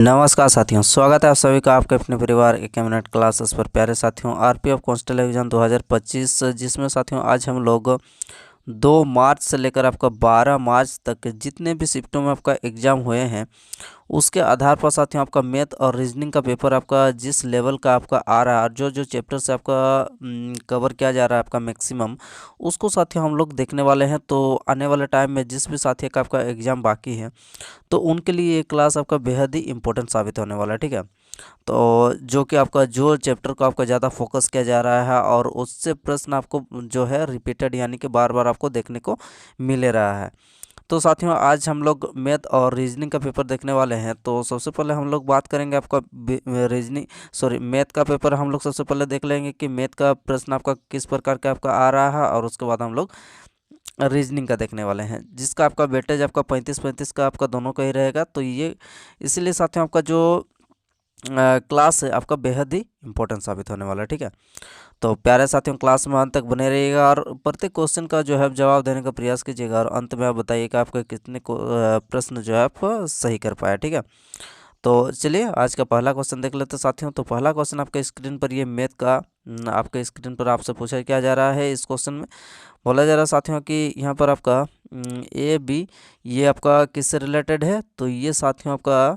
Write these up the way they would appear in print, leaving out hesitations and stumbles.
नमस्कार साथियों, स्वागत है आप सभी का आपके अपने परिवार एक मिनट क्लासेस पर। प्यारे साथियों, आरपीएफ कांस्टेबल एग्जाम 2025 जिसमें साथियों आज हम लोग 2 मार्च से लेकर आपका 12 मार्च तक जितने भी शिफ्टों में आपका एग्ज़ाम हुए हैं उसके आधार पर साथियों आपका मैथ और रीजनिंग का पेपर आपका जिस लेवल का आपका आ रहा है और जो जो चैप्टर से आपका कवर किया जा रहा है आपका मैक्सिमम, उसको साथियों हम लोग देखने वाले हैं। तो आने वाले टाइम में जिस भी साथी का आपका एग्ज़ाम बाकी है तो उनके लिए ये क्लास आपका बेहद ही इंपॉर्टेंट साबित होने वाला है। ठीक है, तो जो कि आपका जो चैप्टर को आपका ज़्यादा फोकस किया जा रहा है और उससे प्रश्न आपको जो है रिपीटेड यानी कि बार बार आपको देखने को मिल रहा है। तो साथियों आज हम लोग मैथ और रीजनिंग का पेपर देखने वाले हैं। तो सबसे पहले हम लोग बात करेंगे आपका मैथ का पेपर। हम लोग सबसे पहले देख लेंगे कि मैथ का प्रश्न आपका किस प्रकार का आपका आ रहा है और उसके बाद हम लोग रीजनिंग का देखने वाले हैं, जिसका आपका वेटेज आपका 35-35 का आपका दोनों का ही रहेगा। तो ये इसीलिए साथियों आपका जो क्लास है आपका बेहद ही इंपॉर्टेंट साबित होने वाला है। ठीक है, तो प्यारे साथियों क्लास में अंत तक बने रहिएगा और प्रत्येक क्वेश्चन का जो है जवाब देने का प्रयास कीजिएगा और अंत में आप बताइएगा आपके कितने प्रश्न जो है आप सही कर पाए। ठीक है, तो चलिए आज का पहला क्वेश्चन देख लेते हैं साथियों। तो पहला क्वेश्चन आपके स्क्रीन पर ये मैथ का आपके स्क्रीन पर आपसे पूछा क्या जा रहा है। इस क्वेश्चन में बोला जा रहा है साथियों कि यहाँ पर आपका ए बी ये आपका किससे रिलेटेड है। तो ये साथियों आपका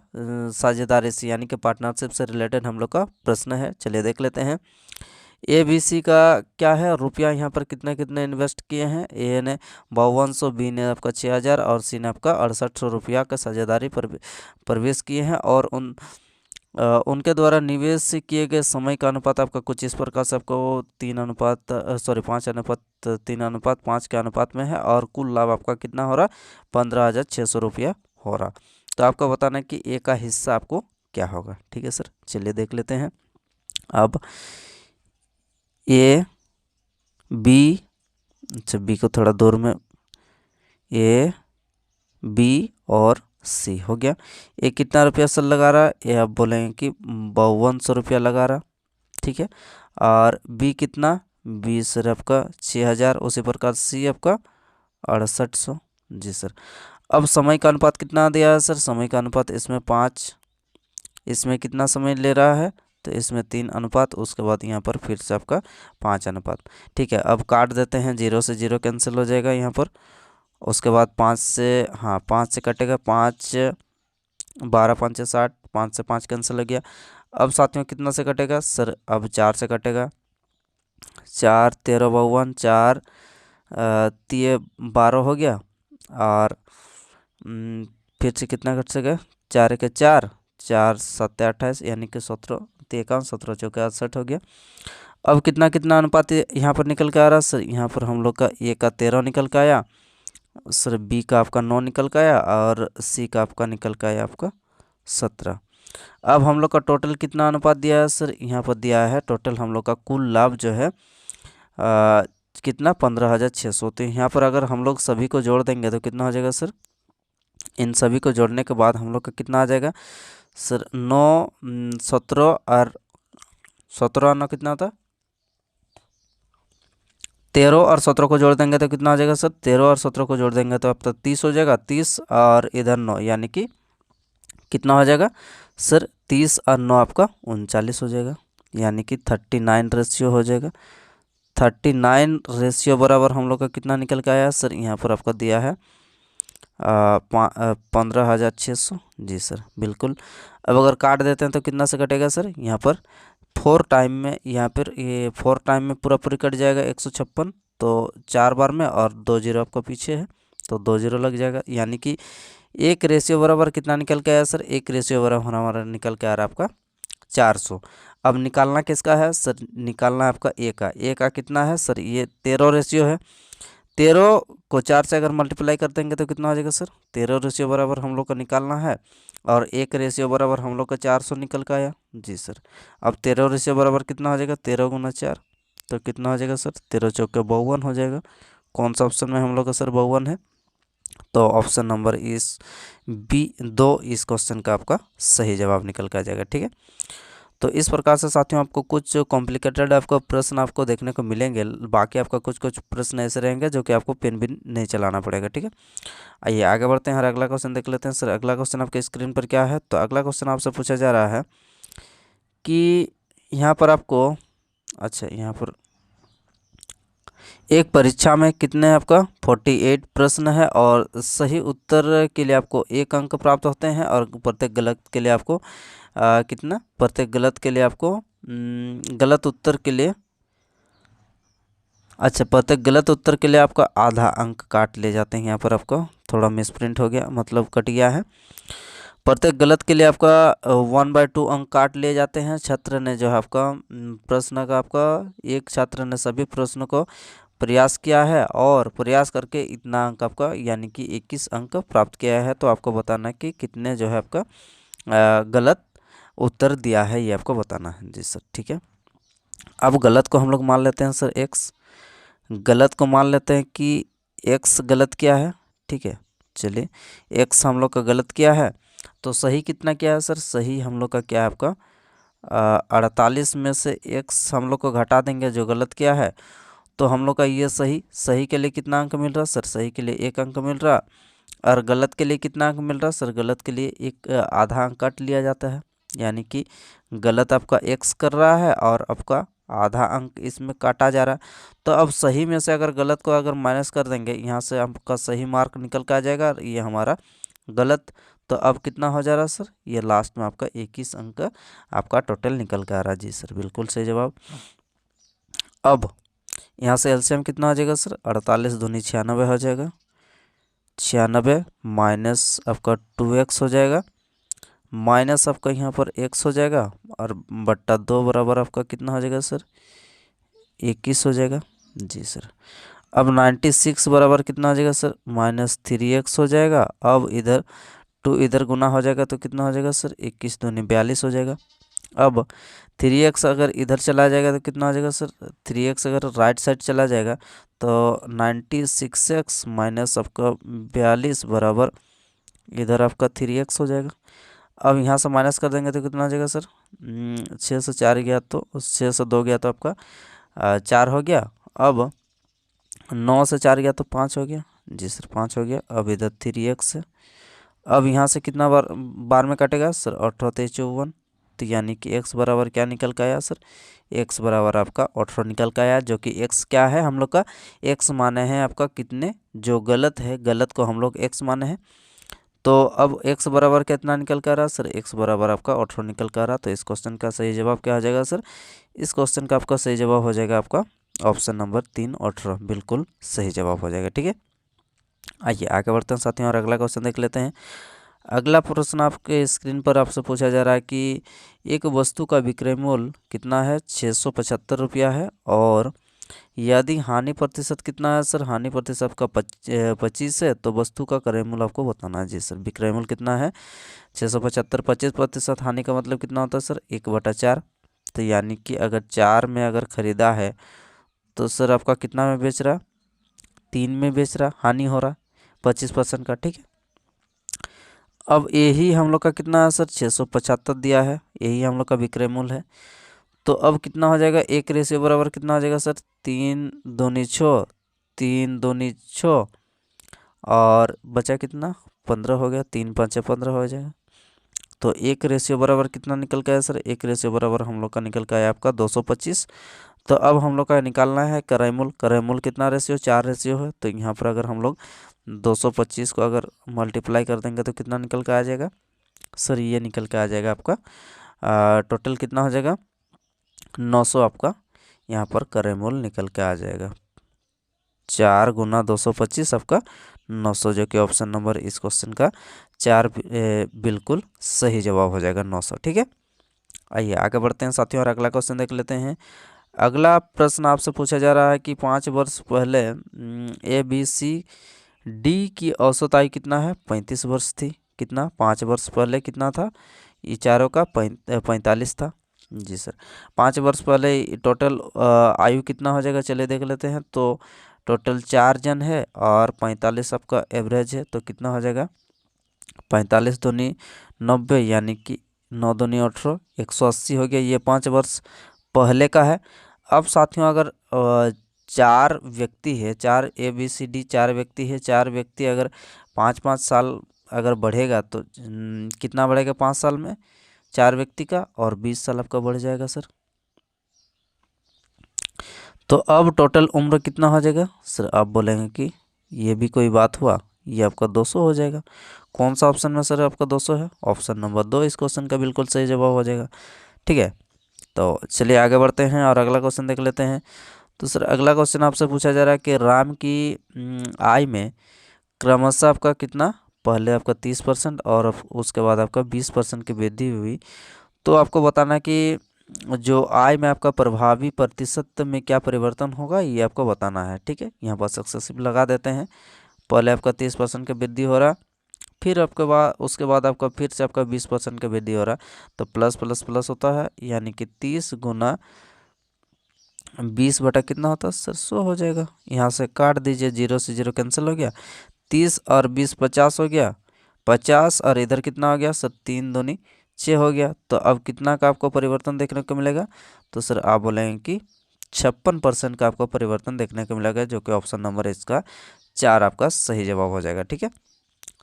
साझेदारी से यानी कि पार्टनरशिप से रिलेटेड हम लोग का प्रश्न है। चलिए देख लेते हैं। ए बी सी का क्या है, रुपया यहाँ पर कितने कितने इन्वेस्ट किए हैं। ए ने 5200, बी ने आपका 6000 और सी ने आपका 6800 रुपया का साझेदारी प्रवेश किए हैं और उनके द्वारा निवेश किए गए समय का अनुपात आपका कुछ इस प्रकार से आपको 5:3:5 के अनुपात में है और कुल लाभ आपका कितना हो रहा 15,600 रुपया हो रहा। तो आपको बताना है कि ए का हिस्सा आपको क्या होगा। ठीक है सर, चलिए देख लेते हैं। अब ए बी, अच्छा बी को थोड़ा दूर में, ए बी और सी हो गया। ए कितना रुपया सर लगा रहा है, ये आप बोलेंगे कि 5200 रुपया लगा रहा। ठीक है, और बी कितना, बी सर आपका 6000, उसी प्रकार सी आपका 6800। जी सर, अब समय का अनुपात कितना दिया है सर, समय का अनुपात इसमें 5, इसमें कितना समय ले रहा है तो इसमें 3 अनुपात, उसके बाद यहाँ पर फिर से आपका 5 अनुपात। ठीक है, अब काट देते हैं, 0 से 0 कैंसिल हो जाएगा यहाँ पर। उसके बाद 5 से, हाँ 5 से कटेगा, 5 12 5 60, 5 से 5 कैंसिल हो गया। अब साथियों कितना से कटेगा सर, अब 4 से कटेगा, 4 13 52, 4 3 12 हो गया और फिर से कितना कट सकेगा, 4 के 4, 4 7 28 यानी कि 17 51, 17 चौके 68 हो गया। अब कितना कितना अनुपात यहाँ पर निकल के आ रहा सर, यहाँ पर हम लोग का ए का 13 निकल के आया सर, बी का आपका 9 निकल के आया और सी का आपका निकल के आया आपका 17। अब हम लोग का टोटल कितना अनुपात दिया है सर, यहाँ पर दिया है टोटल हम लोग का कुल लाभ जो है कितना 15,600। तो यहाँ पर अगर हम लोग सभी को जोड़ देंगे तो कितना हो जाएगा सर, इन सभी को जोड़ने के बाद हम लोग का कितना आ जाएगा सर, 9 17 और 17 9 कितना होता है, 13 और 17 को जोड़ देंगे तो कितना हो जाएगा सर, 13 और 17 को जोड़ देंगे तो अब तक 30 हो जाएगा, 30 और इधर 9 यानी कि कितना हो जाएगा सर, 30 और 9 आपका 39 हो जाएगा, यानी कि 39 रेशियो हो जाएगा। 39 रेशियो बराबर हम लोग का कितना निकल के आया सर, यहाँ पर आपका दिया है 15,600। जी सर बिल्कुल। अब अगर काट देते हैं तो कितना से कटेगा सर, यहाँ पर 4 टाइम में, यहाँ पर ये 4 टाइम में पूरा पूरी कट जाएगा 156, तो 4 बार में और 2 जीरो आपका पीछे है तो 2 जीरो लग जाएगा, यानी कि एक रेशियो बराबर कितना निकल के आया सर, एक रेशियो बराबर हमारा निकल के आ रहा है आपका 400। अब निकालना किसका है सर, निकालना है आपका ए का कितना है सर, ये 13 रेशियो है, 13 को 4 से अगर मल्टीप्लाई कर देंगे तो कितना हो जाएगा सर, 13 रेशियो बराबर हम लोग का निकालना है और एक रेशियो बराबर हम लोग का 400 निकल का आया। जी सर, अब 13 रेशियो बराबर कितना हो जाएगा, 13 गुना 4 तो कितना हो जाएगा सर, 13 चौके 52 हो जाएगा। कौन सा ऑप्शन में हम लोग का सर 52 है, तो ऑप्शन नंबर इस बी 2 इस क्वेश्चन का आपका सही जवाब निकल कर आ जाएगा। ठीक है, तो इस प्रकार से साथियों आपको कुछ कॉम्प्लिकेटेड आपको प्रश्न आपको देखने को मिलेंगे, बाकी आपका कुछ कुछ प्रश्न ऐसे रहेंगे जो कि आपको पेन भी नहीं चलाना पड़ेगा, ठीक है। आइए आगे बढ़ते हैं और अगला क्वेश्चन देख लेते हैं। सर अगला क्वेश्चन आपके स्क्रीन पर क्या है? तो अगला क्वेश्चन आपसे पूछा जा रहा है कि यहाँ पर आपको, अच्छा यहाँ पर एक परीक्षा में कितने आपका 48 प्रश्न है और सही उत्तर के लिए आपको 1 अंक प्राप्त होते हैं और प्रत्येक गलत के लिए आपको कितना, प्रत्येक गलत के लिए आपको गलत उत्तर के लिए, अच्छा प्रत्येक गलत उत्तर के लिए आपका आधा अंक काट ले जाते हैं। यहाँ पर आपको थोड़ा मिसप्रिंट हो गया, मतलब कट गया है। प्रत्येक गलत के लिए आपका 1/2 अंक काट लिए जाते हैं। छात्र ने जो है आपका प्रश्न का आपका, एक छात्र ने सभी प्रश्नों को प्रयास किया है और प्रयास करके इतना अंक आपका यानी कि 21 अंक प्राप्त किया है। तो आपको बताना है कि कितने जो है आपका गलत उत्तर दिया है, ये आपको बताना है। जी सर ठीक है। अब गलत को हम लोग मान लेते हैं सर x, गलत को मान लेते हैं कि x गलत किया है, ठीक है। चलिए x हम लोग का गलत किया है, तो सही कितना किया है सर? सही हम लोग का क्या है आपका 48 में से x हम लोग को घटा देंगे जो गलत किया है, तो हम लोग का ये सही, सही के लिए कितना अंक मिल रहा सर? सही के लिए 1 अंक मिल रहा। और गलत के लिए कितना अंक मिल रहा सर? गलत के लिए एक आधा अंक काट लिया जाता है, यानी कि गलत आपका x कर रहा है और आपका आधा अंक इसमें काटा जा रहा है। तो अब सही में से अगर गलत को अगर माइनस कर देंगे, यहाँ से आपका सही मार्क निकल के आ जाएगा और ये हमारा गलत। तो अब कितना हो जा रहा है सर? ये लास्ट में आपका 21 अंक आपका टोटल निकल के आ रहा है। जी सर बिल्कुल सही जवाब। अब यहाँ से एलसीएम कितना हो जाएगा सर? 48 दूनी 96 हो जाएगा। 96 माइनस आपका 2x हो जाएगा, माइनस आपका यहाँ पर x हो जाएगा और बट्टा 2 बराबर आपका कितना हो जाएगा सर? 21 हो जाएगा। जी सर। अब 96 बराबर कितना हो जाएगा सर? -3x हो जाएगा। अब इधर 2 इधर गुना हो जाएगा तो कितना हो जाएगा सर? 21 दूनी 42 हो जाएगा। अब 3x अगर इधर चला जाएगा तो कितना हो जाएगा सर? 3x अगर राइट साइड चला जाएगा तो 96x माइनस आपका 42 बराबर इधर आपका 3x हो जाएगा। अब यहाँ से माइनस कर देंगे तो कितना हो जाएगा सर? 6 से 4 गया तो 6 से 2 गया तो आपका 4 हो गया। अब 9 से 4 गया तो 5 हो गया। जी सर 5 हो गया। अब इधर 3x है। अब यहाँ से कितना बार में कटेगा सर? 18 23 54। तो यानी कि x बराबर क्या निकल के आया सर? x बराबर आपका 18 निकल के आया, जो कि x क्या है हम लोग का? x माने हैं आपका कितने, जो गलत है गलत को हम लोग x माने हैं। तो अब x बराबर कितना निकल कर रहा सर? x बराबर आपका 18 निकल कर रहा। तो इस क्वेश्चन का सही जवाब क्या हो जाएगा सर? इस क्वेश्चन का आपका सही जवाब हो जाएगा आपका ऑप्शन नंबर 3 18 बिल्कुल सही जवाब हो जाएगा। ठीक है। आइए आगे बढ़ते हैं साथियों और अगला क्वेश्चन देख लेते हैं। अगला प्रश्न आपके स्क्रीन पर आपसे पूछा जा रहा है कि एक वस्तु का विक्रय मूल्य कितना है? 675 रुपया है और यदि हानि प्रतिशत कितना है सर? हानि प्रतिशत आपका 25 है, तो वस्तु का क्रय मूल्य आपको बताना है। जी सर विक्रय मूल्य कितना है? 675, 25% हानि का मतलब कितना होता है सर? 1/4। तो यानी कि अगर 4 में अगर ख़रीदा है तो सर आपका कितना में बेच रहा? 3 में बेच रहा, हानि हो रहा 25% का। ठीक है। अब यही हम लोग का कितना है सर? 675 दिया है, यही हम लोग का विक्रय मूल्य है। तो अब कितना हो जाएगा? एक रेशियो बराबर कितना हो जाएगा सर? 3 दूनी 6, 3 दूनी 6 और बचा कितना? 15 हो गया। 3 5 15 हो जाएगा। तो एक रेशियो बराबर कितना निकल के आया सर? एक रेशियो बराबर हम लोग का निकल के आया आपका 225। तो अब हम लोग का निकालना है क्रय मूल्य। क्रय मूल्य कितना रेशियो? 4 रेशियो है। तो यहाँ पर अगर हम लोग 225 को अगर मल्टीप्लाई कर देंगे तो कितना निकल के आ जाएगा सर? ये निकल के आ जाएगा आपका टोटल कितना हो जाएगा? 900 आपका यहाँ पर क्रय मूल्य निकल के आ जाएगा। 4 गुना 225 आपका 900, जो कि ऑप्शन नंबर इस क्वेश्चन का 4 बिल्कुल सही जवाब हो जाएगा 900। ठीक है। आइए आगे बढ़ते हैं साथियों और अगला क्वेश्चन देख लेते हैं। अगला प्रश्न आपसे पूछा जा रहा है कि 5 वर्ष पहले ABCD की औसत आयु कितना है? 35 वर्ष थी। कितना? 5 वर्ष पहले कितना था? ये चारों का 45 था। जी सर 5 वर्ष पहले टोटल आयु कितना हो जाएगा? चलिए देख लेते हैं। तो टोटल 4 जन है और 45 आपका एवरेज है, तो कितना हो जाएगा? 45 दूनी 90 यानी कि 9 दूनी 18, 180 हो गया। ये 5 वर्ष पहले का है। अब साथियों अगर 4 व्यक्ति है, 4 ABCD 4 व्यक्ति है, 4 व्यक्ति अगर 5-5 साल अगर बढ़ेगा तो कितना बढ़ेगा 5 साल में 4 व्यक्ति का, और 20 साल आपका बढ़ जाएगा सर। तो अब टोटल उम्र कितना हो जाएगा सर? आप बोलेंगे कि ये भी कोई बात हुआ, ये आपका 200 हो जाएगा। कौन सा ऑप्शन में सर आपका 200 है? ऑप्शन नंबर 2 इस क्वेश्चन का बिल्कुल सही जवाब हो जाएगा। ठीक है, तो चलिए आगे बढ़ते हैं और अगला क्वेश्चन देख लेते हैं। तो सर अगला क्वेश्चन आपसे पूछा जा रहा है कि राम की आय में क्रमशः आपका कितना, पहले आपका 30% और उसके बाद आपका 20% की वृद्धि हुई। तो आपको बताना कि जो आय में आपका प्रभावी प्रतिशत में क्या परिवर्तन होगा, ये आपको बताना है। ठीक है, यहाँ पर सक्सेसिव लगा देते हैं। पहले आपका 30% की वृद्धि हो रहा, फिर आपके बाद उसके बाद आपका फिर से आपका 20% की वृद्धि हो रहा, तो प्लस प्लस प्लस होता है, यानी कि 30 गुना 20 बटा कितना होता है सर? 100 हो जाएगा। यहाँ से काट दीजिए, 0 से 0 कैंसिल हो गया, 30 और 20 50 हो गया, 50 और इधर कितना हो गया सर? 3 दूनी 6 हो गया। तो अब कितना का आपको परिवर्तन देखने को मिलेगा? तो सर आप बोलेंगे कि 56% का आपको परिवर्तन देखने को मिलेगा, जो कि ऑप्शन नंबर इसका 4 आपका सही जवाब हो जाएगा। ठीक है,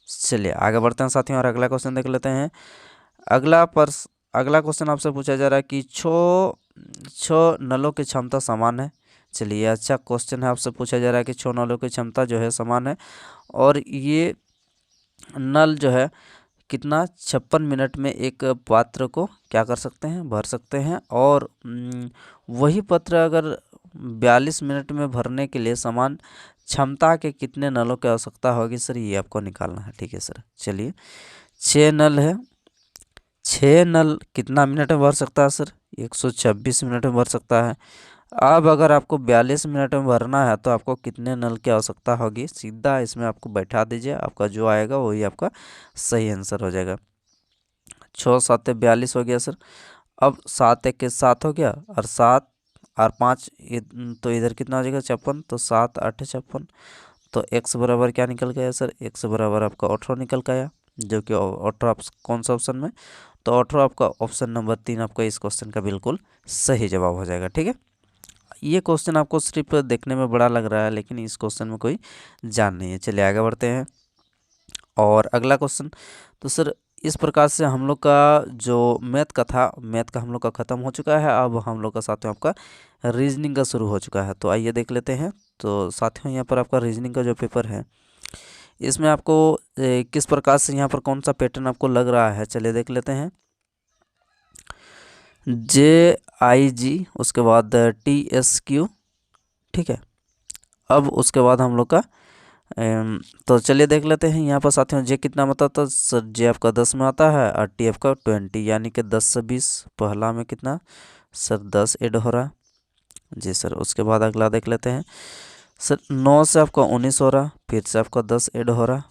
चलिए आगे बढ़ते हैं साथियों और अगला क्वेश्चन देख लेते हैं। अगला क्वेश्चन आपसे पूछा जा रहा है कि छो नलों की क्षमता समान है। चलिए अच्छा क्वेश्चन है, आपसे पूछा जा रहा है कि 6 नलों की क्षमता जो है समान है, और ये नल जो है कितना 56 मिनट में एक पात्र को क्या कर सकते हैं? भर सकते हैं। और वही पात्र अगर 42 मिनट में भरने के लिए समान क्षमता के कितने नलों की आवश्यकता होगी सर? ये आपको निकालना है। ठीक है सर, चलिए 6 नल है, 6 नल कितना मिनट में भर सकता है सर? 126 मिनट में भर सकता है। अब अगर आपको 42 मिनट में भरना है तो आपको कितने नल की आवश्यकता होगी? सीधा इसमें आपको बैठा दीजिए, आपका जो आएगा वही आपका सही आंसर हो जाएगा। 6 7 42 हो गया सर। अब 7 1 7 हो गया, और 7 और 5 तो इधर कितना हो जाएगा 56, तो 7 8 56। तो x बराबर क्या निकल गया सर? x बराबर आपका 18 निकल गया, जो कि 18 कौन सा ऑप्शन में? तो 18 आपका ऑप्शन नंबर 3 आपका इस क्वेश्चन का बिल्कुल सही जवाब हो जाएगा। ठीक है, ये क्वेश्चन आपको सिर्फ देखने में बड़ा लग रहा है, लेकिन इस क्वेश्चन में कोई जान नहीं है। चलिए आगे बढ़ते हैं और अगला क्वेश्चन। तो सर इस प्रकार से हम लोग का जो मैथ का हम लोग का ख़त्म हो चुका है। अब हम लोग का साथियों आपका रीजनिंग का शुरू हो चुका है। तो आइए देख लेते हैं। तो साथियों यहाँ पर आपका रीजनिंग का जो पेपर है, इसमें आपको किस प्रकार से यहाँ पर कौन सा पैटर्न आपको लग रहा है, चलिए देख लेते हैं। JIG, उसके बाद TSQ, ठीक है। अब उसके बाद हम लोग का तो चलिए देख लेते हैं यहाँ पर साथियों। जे कितना में आता था सर? जे आपका 10 में आता है, और टी आपका 20, यानी कि 10 से 20। पहला में कितना सर? 10 ऐड हो रहा जी सर। उसके बाद अगला देख लेते हैं सर। 9 से आपका 19 हो रहा, फिर से आपका 10 ऐड हो रहा।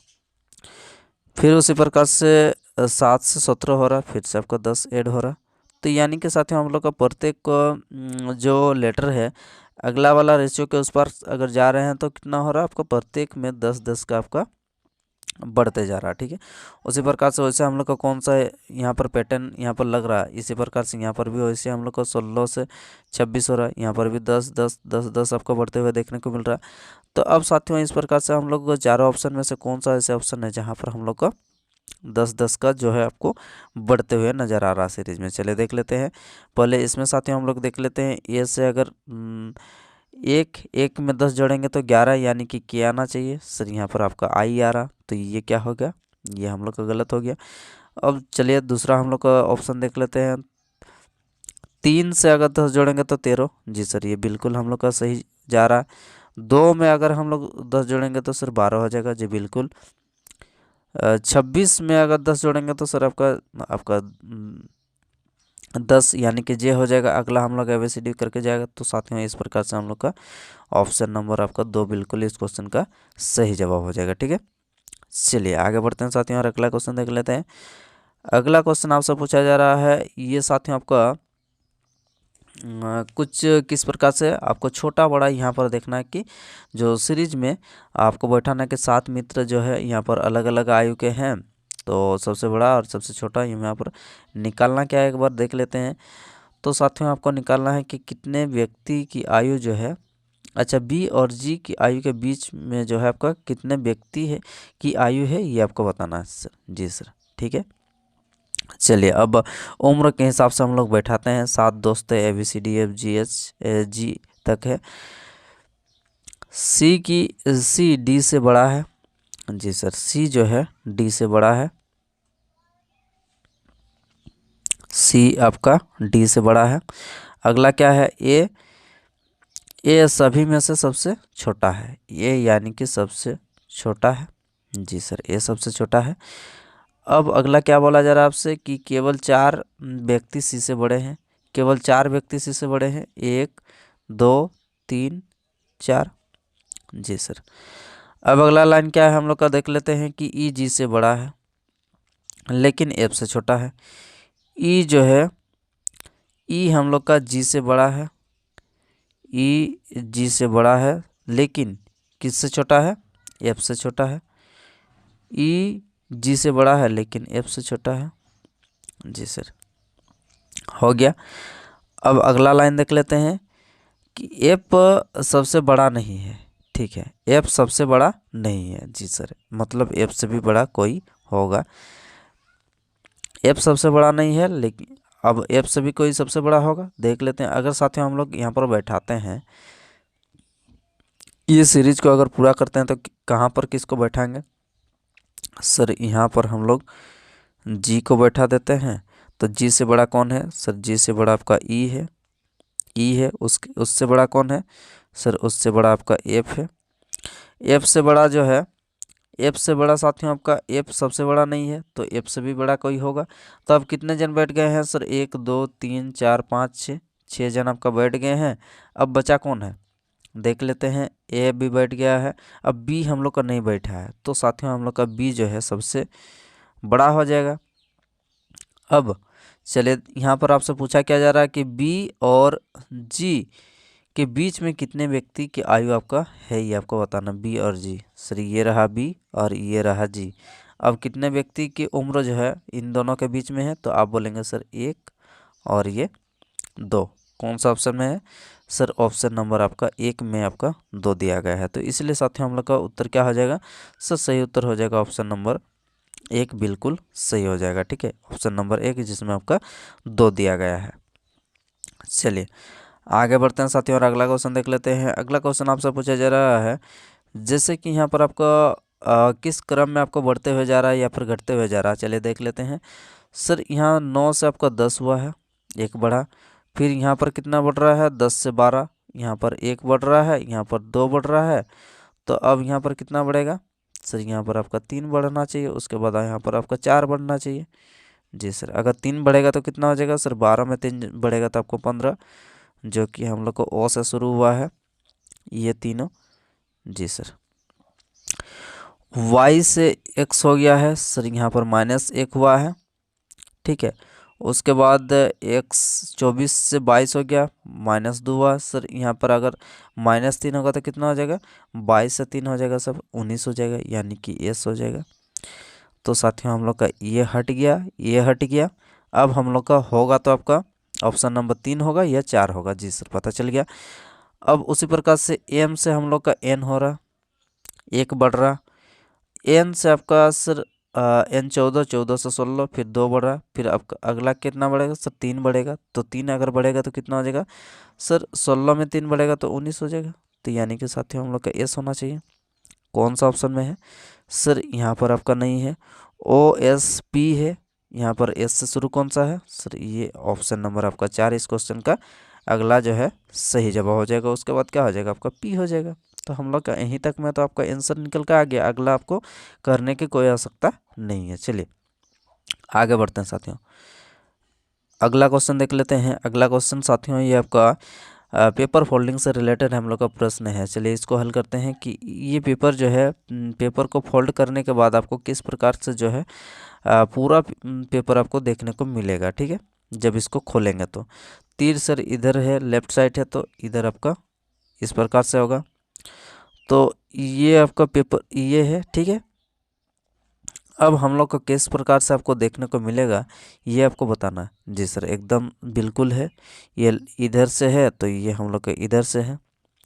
फिर उसी प्रकार से 7 से 17 हो रहा, फिर से आपका 10 ऐड हो रहा। तो यानी कि साथियों हम लोग का प्रत्येक जो लेटर है अगला वाला रेशियो के उस पर अगर जा रहे हैं तो कितना हो रहा है आपका? प्रत्येक में 10-10 का आपका बढ़ते जा रहा है। ठीक है, उसी प्रकार से वैसे हम लोग का कौन सा यहाँ पर पैटर्न यहाँ पर लग रहा है, इसी प्रकार से यहाँ पर भी वैसे हम लोग का 16 से 26 हो रहा है। यहाँ पर भी 10-10-10-10 आपको बढ़ते हुए देखने को मिल रहा है। तो अब साथियों इस प्रकार से हम लोग चारों ऑप्शन में से कौन सा ऐसे ऑप्शन है जहाँ पर हम लोग का 10-10 का जो है आपको बढ़ते हुए नज़र आ रहा है सीरीज में? चले देख लेते हैं। पहले इसमें साथियों हम लोग देख लेते हैं। ए से अगर एक में 10 जोड़ेंगे तो 11, यानी कि के आना चाहिए सर। यहाँ पर आपका आई आ रहा, तो ये क्या हो गया? ये हम लोग का गलत हो गया। अब चलिए दूसरा हम लोग का ऑप्शन देख लेते हैं। 3 से अगर 10 जोड़ेंगे तो 13, जी सर ये बिल्कुल हम लोग का सही जा रहा है। 2 में अगर हम लोग 10 जोड़ेंगे तो सर 12 हो जाएगा, जी बिल्कुल। 26 में अगर 10 जोड़ेंगे तो सर आपका 10, यानी कि जे हो जाएगा। अगला हम लोग ABCD करके जाएगा। तो साथियों इस प्रकार से हम लोग का ऑप्शन नंबर आपका 2 बिल्कुल इस क्वेश्चन का सही जवाब हो जाएगा। ठीक है, चलिए आगे बढ़ते हैं साथियों और अगला क्वेश्चन देख लेते हैं। अगला क्वेश्चन आपसे पूछा जा रहा है, ये साथियों आपका कुछ किस प्रकार से आपको छोटा बड़ा यहाँ पर देखना है कि जो सीरीज में आपको बैठाना के 7 मित्र जो है यहाँ पर अलग अलग आयु के हैं। तो सबसे बड़ा और सबसे छोटा यहाँ पर निकालना क्या है एक बार देख लेते हैं। तो साथियों आपको निकालना है कि कितने व्यक्ति की आयु जो है, अच्छा बी और जी की आयु के बीच में जो है आपका कितने व्यक्ति है की आयु है, ये आपको बताना है सर। जी सर, ठीक है। चलिए अब उम्र के हिसाब से हम लोग बैठाते हैं। 7 दोस्त है, ABCDFGH G तक है। सी डी से बड़ा है। जी सर, सी जो है डी से बड़ा है। सी आपका डी से बड़ा है। अगला क्या है, ए सभी में से सबसे छोटा है। ए यानी कि सबसे छोटा है। जी सर, ए सबसे छोटा है। अब अगला क्या बोला जा रहा है आपसे कि केवल 4 व्यक्ति सी से बड़े हैं। केवल 4 व्यक्ति सी से बड़े हैं, 1 2 3 4। जी सर, अब अगला लाइन क्या है हम लोग का देख लेते हैं कि ई जी से बड़ा है लेकिन एफ से छोटा है। ई जो है, ई हम लोग का जी से बड़ा है। ई जी से बड़ा है लेकिन किससे छोटा है, एफ से छोटा है। ई जी से बड़ा है लेकिन एफ से छोटा है। जी सर, हो गया। अब अगला लाइन देख लेते हैं कि एफ सबसे बड़ा नहीं है। ठीक है, एफ सबसे बड़ा नहीं है। जी सर, मतलब एफ से भी बड़ा कोई होगा। एफ सबसे बड़ा नहीं है लेकिन अब एफ से भी कोई सबसे बड़ा होगा, देख लेते हैं। अगर साथियों हम लोग यहाँ पर बैठाते हैं, ये सीरीज को अगर पूरा करते हैं तो कहाँ पर किसको बैठाएंगे सर, यहाँ पर हम लोग जी को बैठा देते हैं। तो जी से बड़ा कौन है सर, जी से बड़ा आपका ई है। ई है, उससे बड़ा कौन है सर, उससे बड़ा आपका एफ है। एफ से बड़ा जो है, एफ से बड़ा साथियों आपका एफ सबसे बड़ा नहीं है तो एफ से भी बड़ा कोई होगा। तो अब कितने जन बैठ गए हैं सर, 1 2 3 4 5 6, 6 जन आपका बैठ गए हैं। अब बचा कौन है देख लेते हैं। ए भी बैठ गया है। अब बी हम लोग का नहीं बैठा है तो साथियों हम लोग का बी जो है सबसे बड़ा हो जाएगा। अब चलिए, यहाँ पर आपसे पूछा क्या जा रहा है कि बी और जी के बीच में कितने व्यक्ति की आयु आपका है, ये आपको बताना। बी और जी सर, ये रहा बी और ये रहा जी। अब कितने व्यक्ति की उम्र जो है इन दोनों के बीच में है, तो आप बोलेंगे सर 1 और ये 2। कौन सा ऑप्शन में है सर, ऑप्शन नंबर आपका 1 में आपका 2 दिया गया है। तो इसलिए साथियों हम लोग का उत्तर क्या हो जाएगा सर, सही उत्तर हो जाएगा ऑप्शन नंबर 1 बिल्कुल सही हो जाएगा। ठीक है, ऑप्शन नंबर 1 जिसमें आपका 2 दिया गया है। चलिए आगे बढ़ते हैं साथियों और अगला क्वेश्चन देख लेते हैं। अगला क्वेश्चन आपसे पूछा जा रहा है, जैसे कि यहाँ पर आपका किस क्रम में आपको बढ़ते हुए जा रहा है या फिर घटते हुए जा रहा है। चलिए देख लेते हैं सर, यहाँ 9 से आपका 10 हुआ है, 1 बढ़ा। फिर यहाँ पर कितना बढ़ रहा है, 10 से 12, यहाँ पर 1 बढ़ रहा है, यहाँ पर 2 बढ़ रहा है। तो अब यहाँ पर कितना बढ़ेगा सर, यहाँ पर आपका 3 बढ़ना चाहिए। उसके बाद यहाँ पर आपका 4 बढ़ना चाहिए। जी सर, अगर 3 बढ़ेगा तो कितना हो जाएगा सर, 12 में 3 बढ़ेगा तो आपको 15, जो कि हम लोग को ओ से शुरू हुआ है ये तीनों। जी सर, y से x हो गया है सर, यहाँ पर -1 हुआ है। ठीक है, उसके बाद x 24 से 22 हो गया, -2 हुआ सर। यहाँ पर अगर -3 होगा तो कितना हो जाएगा, 22 से 3 हो जाएगा सब 19 हो जाएगा, यानी कि s हो जाएगा। तो साथियों हम लोग का ये हट गया, ये हट गया। अब हम लोग का होगा तो आपका ऑप्शन नंबर 3 होगा या 4 होगा। जी सर, पता चल गया। अब उसी प्रकार से m से हम लोग का n हो रहा, 1 बढ़ रहा। n से आपका सर n 14, 14 से 16, फिर 2 बढ़ रहा। फिर आपका अगला कितना बढ़ेगा सर, 3 बढ़ेगा। तो 3 अगर बढ़ेगा तो कितना हो जाएगा सर, 16 में 3 बढ़ेगा तो 19 हो जाएगा। तो यानी कि साथियों हम लोग का s होना चाहिए। कौन सा ऑप्शन में है सर, यहाँ पर आपका नहीं है, OSP है। यहाँ पर S से शुरू कौन सा है सर, ये ऑप्शन नंबर आपका 4 इस क्वेश्चन का अगला जो है सही जवाब हो जाएगा। उसके बाद क्या हो जाएगा आपका P हो जाएगा। तो हम लोग का यहीं तक में तो आपका आंसर निकल कर आ गया, अगला आपको करने की कोई आवश्यकता नहीं है। चलिए आगे बढ़ते हैं साथियों, अगला क्वेश्चन देख लेते हैं। अगला क्वेश्चन साथियों ये आपका पेपर फोल्डिंग से रिलेटेड हम लोग का प्रश्न है। चलिए इसको हल करते हैं कि ये पेपर जो है, पेपर को फोल्ड करने के बाद आपको किस प्रकार से जो है पूरा पेपर आपको देखने को मिलेगा। ठीक है, जब इसको खोलेंगे तो तीर सर इधर है, लेफ्ट साइड है, तो इधर आपका इस प्रकार से होगा। तो ये आपका पेपर ये है। ठीक है, अब हम लोग को किस प्रकार से आपको देखने को मिलेगा ये आपको बताना है। जी सर, एकदम बिल्कुल है। ये इधर से है तो ये हम लोग का इधर से है।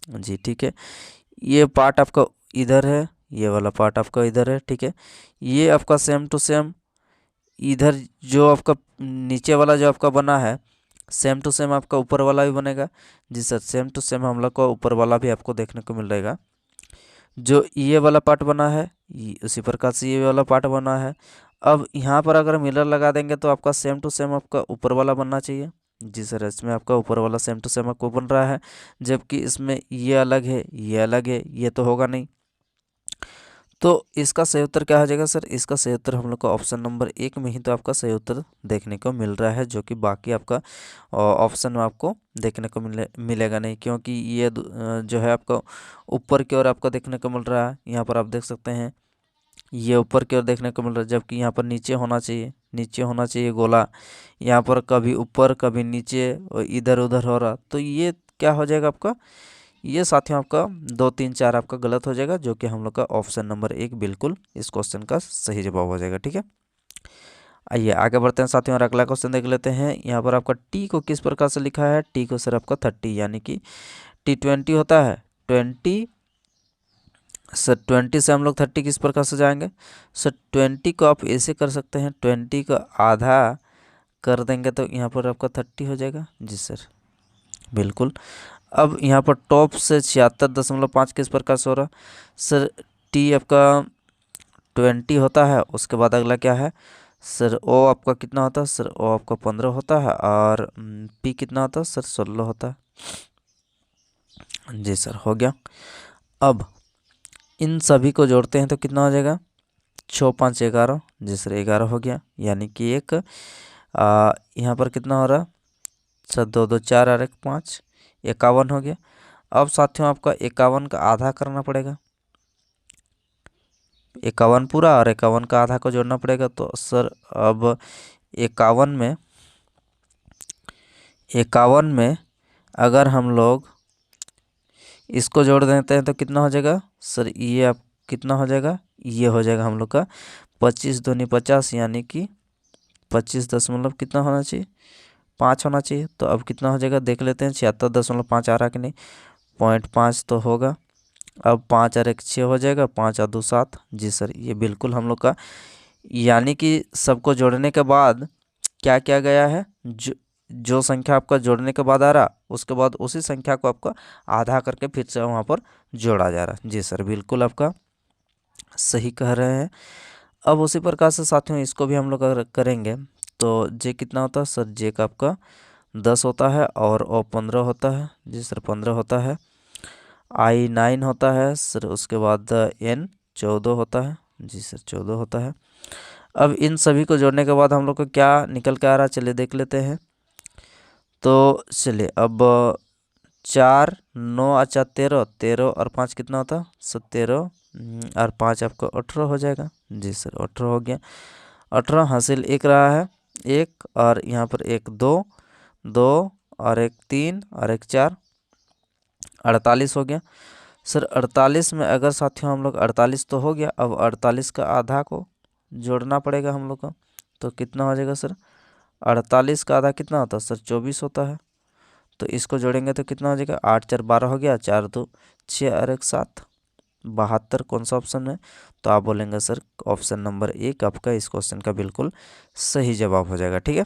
जी ठीक है, ये पार्ट आपका इधर है, ये वाला पार्ट आपका इधर है। ठीक है, ये आपका सेम टू सेम इधर जो आपका नीचे वाला जो आपका बना है सेम टू सेम आपका ऊपर वाला भी बनेगा। जी सर, सेम टू सेम हम लोग को ऊपर वाला भी आपको देखने को मिल रहेगा। जो ये वाला पार्ट बना है उसी प्रकार से ये वाला पार्ट बना है। अब यहाँ पर अगर मिरर लगा देंगे तो आपका सेम टू सेम आपका ऊपर वाला बनना चाहिए। जी सर, इसमें आपका ऊपर वाला सेम टू सेम आपको बन रहा है, जबकि इसमें ये अलग है ये अलग है, ये तो होगा नहीं। तो इसका सही उत्तर क्या हो जाएगा सर? इसका सही उत्तर हम लोग को ऑप्शन नंबर 1 में ही तो आपका सही उत्तर देखने को मिल रहा है, जो कि बाकी आपका ऑप्शन में आपको देखने को मिलेगा नहीं, क्योंकि ये जो है आपका ऊपर की ओर आपको देखने को मिल रहा है। यहाँ पर आप देख सकते हैं ये ऊपर की ओर देखने को मिल रहा है, जबकि यहाँ पर नीचे होना चाहिए, नीचे होना चाहिए गोला। यहाँ पर कभी ऊपर कभी नीचे और इधर उधर हो रहा, तो ये क्या हो जाएगा आपका? ये साथियों आपका 2 3 4 आपका गलत हो जाएगा, जो कि हम लोग का ऑप्शन नंबर 1 बिल्कुल इस क्वेश्चन का सही जवाब हो जाएगा। ठीक है, आइए आगे बढ़ते हैं साथियों और अगला क्वेश्चन देख लेते हैं। यहाँ पर आपका टी को किस प्रकार से लिखा है? टी को सर आपका 30, यानी कि T20 होता है 20। सर 20 से हम लोग 30 किस प्रकार से जाएंगे? सर 20 को आप ऐसे कर सकते हैं, 20 का आधा कर देंगे तो यहाँ पर आपका 30 हो जाएगा। जी सर बिल्कुल। अब यहाँ पर टॉप से 76.5 किस प्रकार से हो रहा? सर टी आपका 20 होता है, उसके बाद अगला क्या है सर? ओ आपका कितना होता है सर? ओ आपका 15 होता है, और पी कितना होता है सर? 16 होता है। जी सर हो गया। अब इन सभी को जोड़ते हैं तो कितना हो जाएगा? 6 5 11। जी सर 11 हो गया, यानी कि एक यहाँ पर कितना हो रहा सर? 2 2 4 और 1 5, 51 हो गया। अब साथियों आपका 51 का आधा करना पड़ेगा, 51 पूरा और 51 का आधा को जोड़ना पड़ेगा। तो सर अब 51 में अगर हम लोग इसको जोड़ देते हैं तो कितना हो जाएगा सर? ये आप कितना हो जाएगा? ये हो जाएगा हम लोग का 25 दूनी 50, यानी कि 25 कितना होना चाहिए? 5 होना चाहिए। तो अब कितना हो जाएगा देख लेते हैं, 76.5 आ रहा कि नहीं? 0.5 तो होगा। अब 5 और 1 6 हो जाएगा, 5 और 2 7। जी सर ये बिल्कुल हम लोग का, यानी कि सबको जोड़ने के बाद क्या क्या गया है? जो संख्या आपका जोड़ने के बाद आ रहा, उसके बाद उसी संख्या को आपका आधा करके फिर से वहाँ पर जोड़ा जा रहा। जी सर बिल्कुल आपका सही कह रहे हैं। अब उसी प्रकार से साथियों इसको भी हम लोग अगर करेंगे तो जे कितना होता है सर? जे का आपका 10 होता है, और ओ 15 होता है। जी सर 15 होता है। आई 9 होता है सर, उसके बाद एन 14 होता है। जी सर 14 होता है। अब इन सभी को जोड़ने के बाद हम लोग को क्या निकल के आ रहा है, चलिए देख लेते हैं। तो चलिए अब 4 9 अच्छा 13, 13 और 5 कितना होता है सर? 13 और 5 आपका 18 हो जाएगा। जी सर 18 हो गया। 18 हासिल एक रहा है, एक और यहाँ पर एक 2 2 और एक 3 और एक 4, 48 हो गया। सर 48 में अगर साथियों हम लोग 48 तो हो गया, अब 48 का आधा को जोड़ना पड़ेगा हम लोग को, तो कितना हो जाएगा सर? 48 का आधा कितना होता है सर? 24 होता है। तो इसको जोड़ेंगे तो कितना हो जाएगा? 8 4 12 हो गया, 4 2 6 और 1 7, 72 कौन सा ऑप्शन है? तो आप बोलेंगे सर ऑप्शन नंबर 1 आपका इस क्वेश्चन का बिल्कुल सही जवाब हो जाएगा। ठीक है,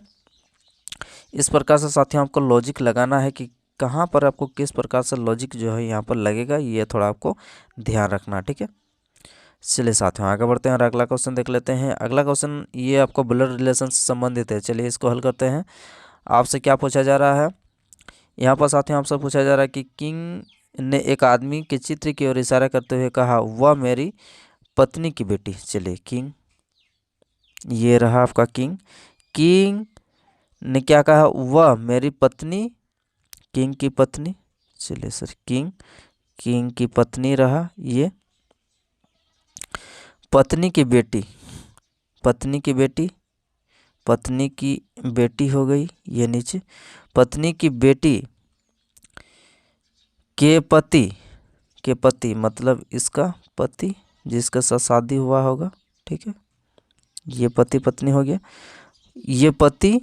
इस प्रकार से साथियों आपको लॉजिक लगाना है कि कहाँ पर आपको किस प्रकार से लॉजिक जो है यहाँ पर लगेगा, ये थोड़ा आपको ध्यान रखना। ठीक है, चलिए साथियों आगे बढ़ते हैं और अगला क्वेश्चन देख लेते हैं। अगला क्वेश्चन ये आपको ब्लड रिलेशन से संबंधित है। चलिए इसको हल करते हैं। आपसे क्या पूछा जा रहा है यहाँ पर साथियों? आपसे पूछा जा रहा है कि किंग ने एक आदमी के चित्र की ओर इशारा करते हुए कहा, वह मेरी पत्नी की बेटी। चलिए किंग, ये रहा आपका किंग। किंग ने क्या कहा? वह मेरी पत्नी, किंग की पत्नी। चलिए सर किंग, किंग की पत्नी रहा ये, पत्नी की बेटी, पत्नी की बेटी, पत्नी की बेटी हो गई ये नीचे, पत्नी की बेटी के पति, के पति मतलब इसका पति जिसके साथ शादी हुआ होगा। ठीक है, ये पति पत्नी हो गया। ये पति,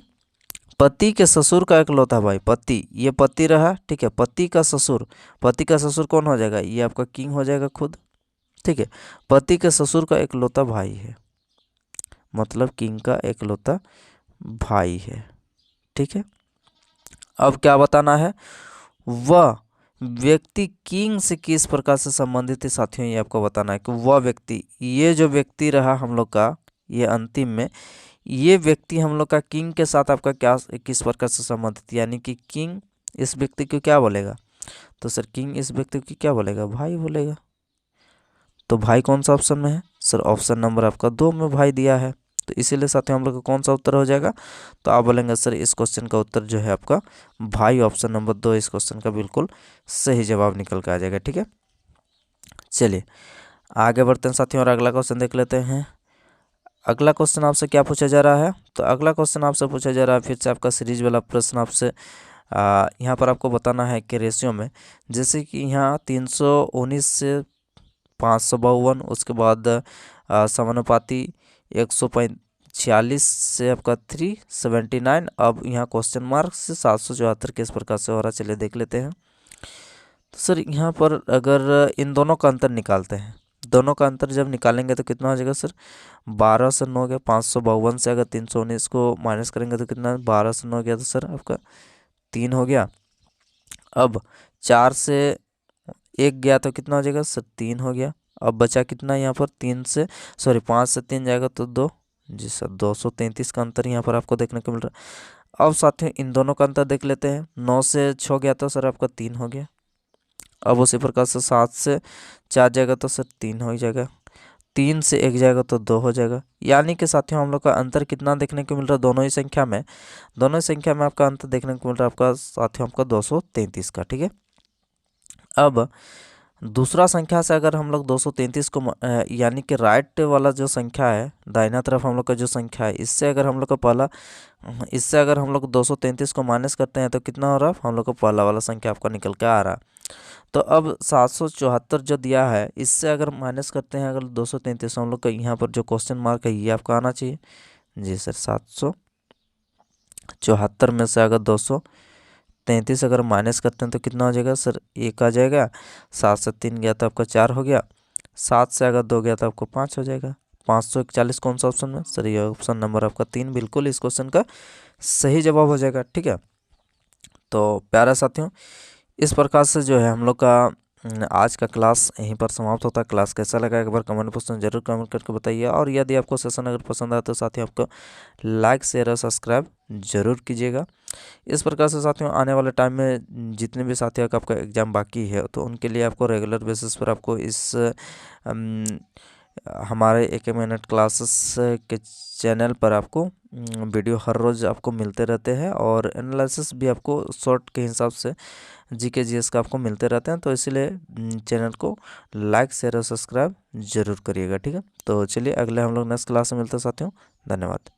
पति के ससुर का इकलौता भाई, पति, ये पति रहा, ठीक है। पति का ससुर, पति का ससुर कौन हो जाएगा, ये आपका किंग हो जाएगा खुद, ठीक है। पति के ससुर का इकलौता भाई है, मतलब किंग का इकलौता भाई है, ठीक है। अब क्या बताना है, वह व्यक्ति किंग से किस प्रकार से संबंधित है साथियों, ये आपको बताना है कि वह व्यक्ति, ये जो व्यक्ति रहा हम लोग का, ये अंतिम में ये व्यक्ति हम लोग का किंग के साथ आपका क्या किस प्रकार से संबंधित, यानी कि किंग इस व्यक्ति को क्या बोलेगा, तो सर किंग इस व्यक्ति को क्या बोलेगा, भाई बोलेगा। तो भाई कौन सा ऑप्शन में है, सर ऑप्शन नंबर आपका 2 में भाई दिया है। तो इसीलिए साथियों हम लोग का कौन सा उत्तर हो जाएगा, तो आप बोलेंगे सर इस क्वेश्चन का उत्तर जो है आपका भाई, ऑप्शन नंबर 2 इस क्वेश्चन का बिल्कुल सही जवाब निकल के आ जाएगा, ठीक है। चलिए आगे बढ़ते हैं साथियों और अगला क्वेश्चन देख लेते हैं। अगला क्वेश्चन आपसे क्या पूछा जा रहा है, तो अगला क्वेश्चन आपसे पूछा जा रहा है फिर से आपका सीरीज वाला प्रश्न आपसे यहाँ पर आपको बताना है कि रेशियो में, जैसे कि यहाँ 319 से 552, उसके बाद समानुपाती 146 से आपका 379, अब यहाँ क्वेश्चन मार्क से 774 किस प्रकार से हो रहा है, चलिए देख लेते हैं। तो सर यहाँ पर अगर इन दोनों का अंतर निकालते हैं, दोनों का अंतर जब निकालेंगे तो कितना हो जाएगा सर, 12 से 9 गया, 552 से अगर 319 को माइनस करेंगे तो कितना, 12 से 9 गया तो सर आपका 3 हो गया। अब 4 से 1 गया तो कितना हो जाएगा सर, 3 हो गया। अब बचा कितना यहाँ पर, 5 से 3 जाएगा तो 2, जी सर 233 का अंतर यहाँ पर आपको देखने को मिल रहा है। अब साथियों इन दोनों का अंतर देख लेते हैं, 9 से 6 गया तो सर आपका 3 हो गया। अब उसी प्रकार से 7 से 4 जाएगा तो सर 3 हो ही जाएगा, 3 से 1 जाएगा तो 2 हो जाएगा। यानी कि साथियों हम लोग का अंतर कितना देखने को मिल रहा है, दोनों ही संख्या में, दोनों ही संख्या में आपका अंतर देखने को मिल रहा है आपका साथियों आपका 233 का, ठीक है। अब दूसरा संख्या से अगर हम लोग 233 को यानी कि राइट वाला जो संख्या है, दाहिना तरफ हम लोग का जो संख्या है, इससे अगर हम लोग का पहला, इससे अगर हम लोग 233 को माइनस करते हैं तो कितना हो रहा है, हम लोग को पहला वाला संख्या आपका निकल के आ रहा है। तो अब 774 जो दिया है, इससे अगर माइनस करते हैं अगर 233, हम लोग का यहाँ पर जो क्वेश्चन मार्क है ये आपका आना चाहिए, जी सर 774 में से अगर 233 अगर माइनस करते हैं तो कितना हो जाएगा सर, 1 आ जाएगा। 7 से 3 गया तो आपका 4 हो गया, 7 से अगर 2 गया तो आपको 5 हो जाएगा। 541 कौन सा ऑप्शन में, सर ये ऑप्शन नंबर आपका 3 बिल्कुल इस क्वेश्चन का सही जवाब हो जाएगा, ठीक है। तो प्यारा साथियों इस प्रकार से जो है हम लोग का आज का क्लास यहीं पर समाप्त होता है। क्लास कैसा लगा एक बार कमेंट बॉक्स में जरूर कमेंट करके बताइए, और यदि आपको सेशन अगर पसंद आए तो साथियों आपको लाइक शेयर और सब्सक्राइब जरूर कीजिएगा। इस प्रकार से साथियों आने वाले टाइम में जितने भी साथियों का आपका एग्ज़ाम बाकी है तो उनके लिए आपको रेगुलर बेसिस पर आपको इस हमारे एक मिनट क्लासेस के चैनल पर आपको वीडियो हर रोज़ आपको मिलते रहते हैं, और एनालिसिस भी आपको शॉर्ट के हिसाब से जीके जीएस का आपको मिलते रहते हैं। तो इसीलिए चैनल को लाइक शेयर और सब्सक्राइब जरूर करिएगा, ठीक है। तो चलिए अगले हम लोग नेक्स्ट क्लास में मिलते हैं साथियों, धन्यवाद।